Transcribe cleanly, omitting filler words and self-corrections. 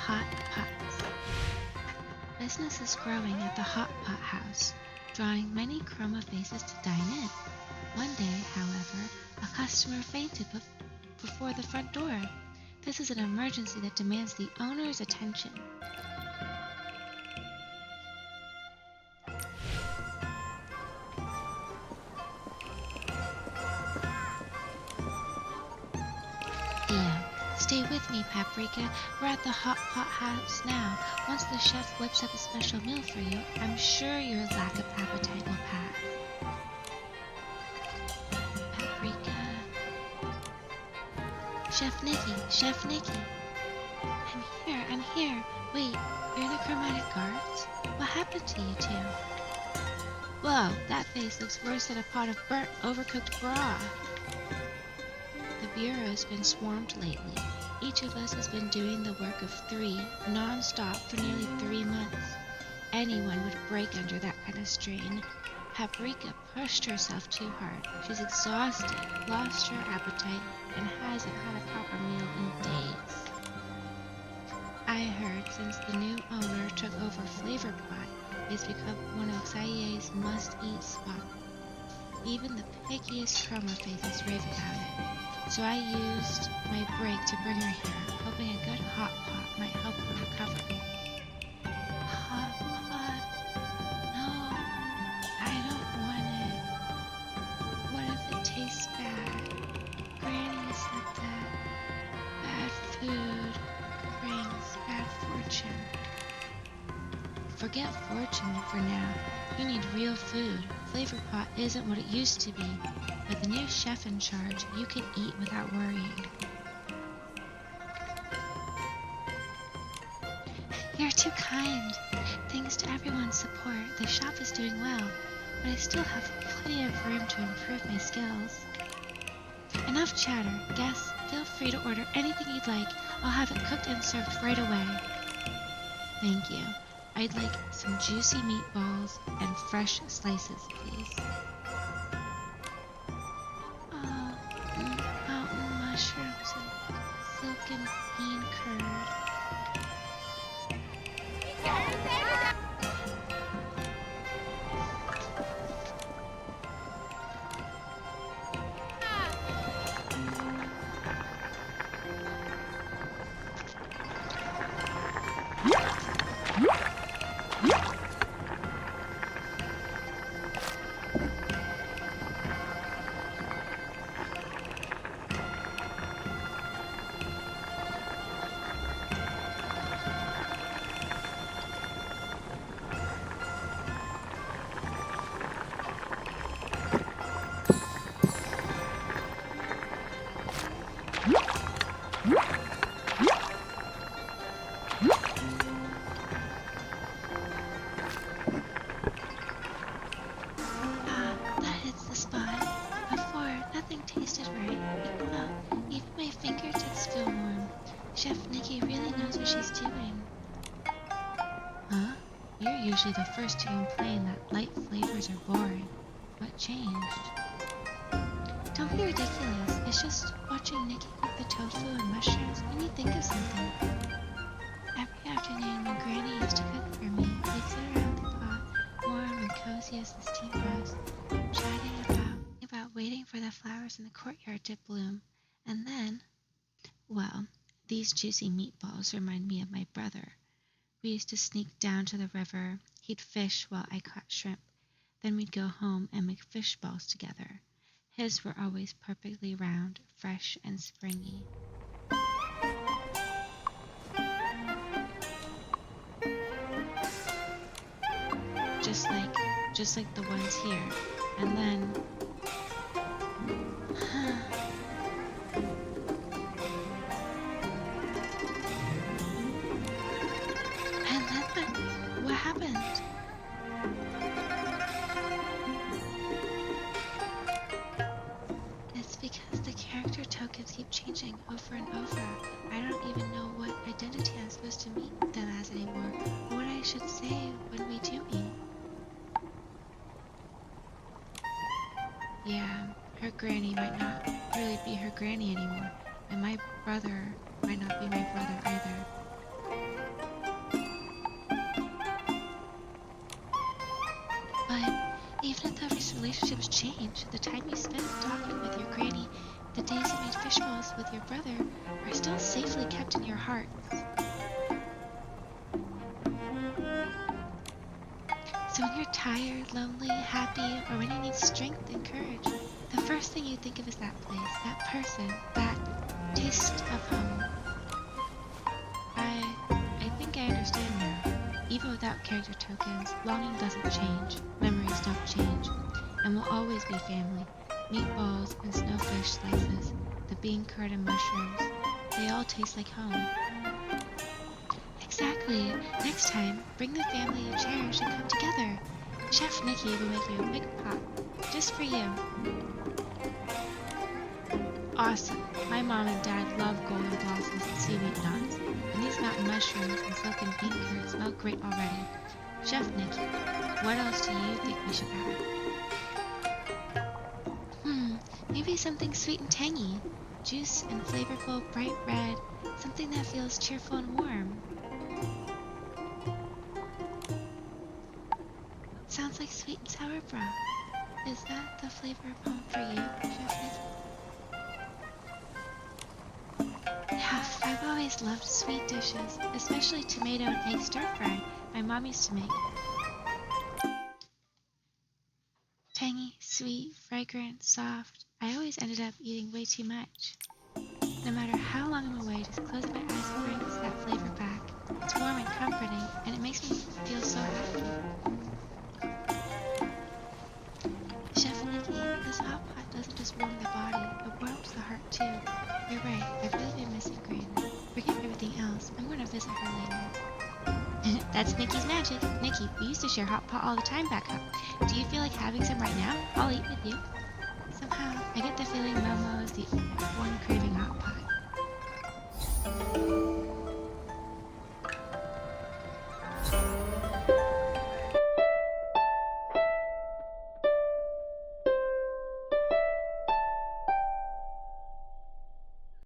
hot pots. Business is growing at the hot pot house, drawing many chroma faces to dine in. One day, however, a customer fainted before the front door. This is an emergency that demands the owner's attention. Stay with me, Paprika. We're at the hot pot house now. Once the chef whips up a special meal for you, I'm sure your lack of appetite will pass. Paprika. Chef Nikki. I'm here. Wait, you're the Chromatic Guards? What happened to you two? Whoa, that face looks worse than a pot of burnt, overcooked broth. The bureau's been swarmed lately. Each of us has been doing the work of 3, non-stop for nearly 3 months. Anyone would break under that kind of strain. Paprika pushed herself too hard. She's exhausted, lost her appetite, and hasn't had a proper meal in days. I heard since the new owner took over Everbright, it's become one of Xayye's must-eat spots. Even the pickiest chroma faces rave about it. So I used my break to bring her here, hoping a good hot pot might help her recover. Hot pot? No, I don't want it. What if it tastes bad? Granny said that bad food brings bad fortune. Forget fortune for now. You need real food. Flavor pot isn't what it used to be. With the new chef in charge, you can eat without worrying. You're too kind. Thanks to everyone's support, the shop is doing well, but I still have plenty of room to improve my skills. Enough chatter. Guests, feel free to order anything you'd like. I'll have it cooked and served right away. Thank you. I'd like some juicy meatballs and fresh slices, please. Mountain mushrooms and silken bean curd. Chef Nikki really knows what she's doing. Huh? You're usually the first to complain that light flavors are boring. What changed? Don't be ridiculous. It's just watching Nikki cook the tofu and mushrooms made me think of something. Every afternoon when Granny used to cook for me, we'd sit around the pot, warm and cozy as the steam rose, chatting about waiting for the flowers in the courtyard to bloom. And then, well, these juicy meatballs remind me of my brother. We used to sneak down to the river. He'd fish while I caught shrimp. Then we'd go home and make fish balls together. His were always perfectly round, fresh, and springy. Just like the ones here. And then... What happened? It's because the character tokens keep changing over and over. I don't even know what identity I'm supposed to meet them as anymore, or what I should say when we do meet. Yeah, her granny might not really be her granny anymore, and my brother might not be my brother either. relationships change. The time you spent talking with your granny, the days you made fish balls with your brother, are still safely kept in your hearts. So when you're tired, lonely, happy, or when you need strength and courage, the first thing you think of is that place, that person, that taste of home. I think I understand now. Even without character tokens, longing doesn't change, memories don't change, and we'll always be family. Meatballs and snowfish slices, the bean curd and mushrooms, they all taste like home. Exactly. Next time, bring the family you cherish and come together. Chef Nikki will make you a big pot, just for you. Awesome. My mom and dad love golden blossoms and seaweed knots, and these mountain mushrooms and silken bean curd smell great already. Chef Nikki, what else do you think we should add? Maybe something sweet and tangy. Juice and flavorful, bright red, something that feels cheerful and warm. Sounds like sweet and sour broth. Is that the flavor of home for you, Chef Nikki? Yeah, I've always loved sweet dishes, especially tomato and egg stir fry my mom used to make. Tangy, sweet, fragrant, soft. I always ended up eating way too much. No matter how long I'm away, just closing my eyes brings that flavor back. It's warm and comforting, and it makes me feel so happy. Chef Nikki, this hot pot doesn't just warm the body, it warms the heart too. You're right, I've really been missing Granny. Forget everything else, I'm gonna visit her later. That's Nikki's magic. Nikki, we used to share hot pot all the time back home. Do you feel like having some right now? I'll eat with you. Somehow, I get the feeling Momo is the one craving hot pot.